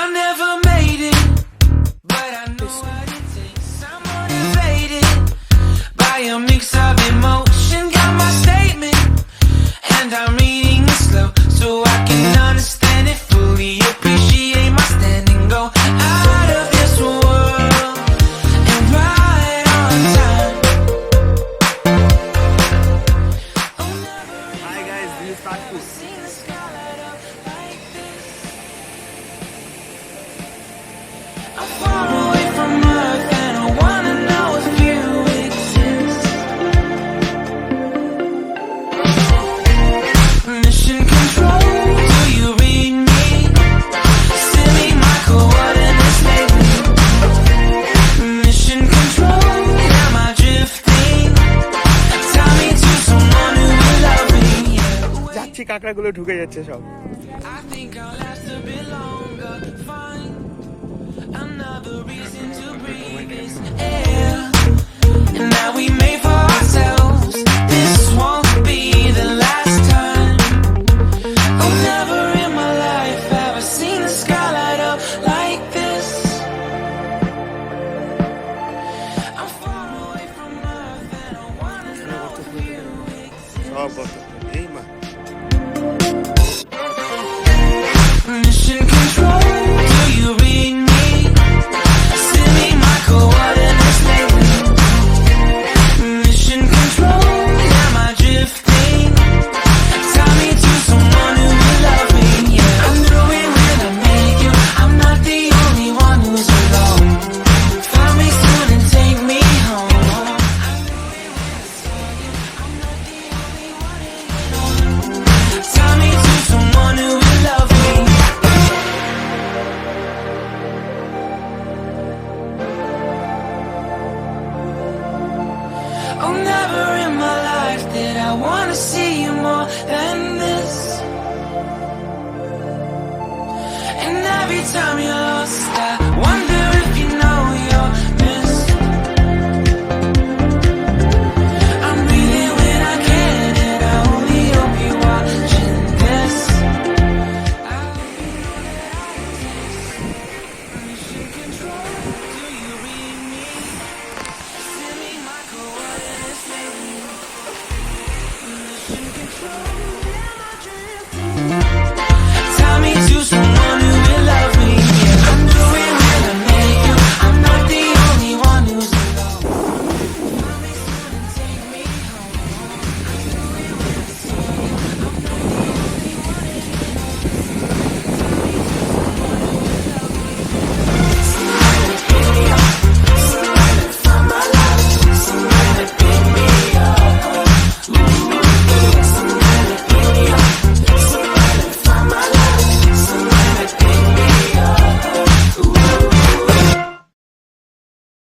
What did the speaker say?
I never made it, but I know what it takes. I'm motivated by a mix of emotion. Got my statement, and I'm reading it slow so I can understand it fully. Appreciate my standing, go out of this world and right on time. Hi guys, this is Tajpur. Seen the sky light up like this. I'm far away from Earth and I wanna know if you exist. Mission control, do you read me? Send me my coordinates lately. Mission control, am I drifting? Tell me to someone who will love me. যাচ্ছি, কাঁকড়াগুলো ঢুকে যাচ্ছে সব। I think I'll last a bit longer. Find another reason to breathe this air. And now we made for ourselves. This won't be the last time. Oh, never in my life have I seen the sky light up like this. I'm far away from Earth and I wanna know if you exist. সব কত এই মা Mission control, do you read me? Send me my coordinates lately. Mission control, am I drifting? Tell me to someone who will love me. Yeah, I knew it when I met you. I'm not the only one who's alone. Find me soon and take me home. I knew it when I saw you. I'm not the only one hanging on. Tell me to someone who will love me. Oh, never in my life did I wanna see you more than this. And every time you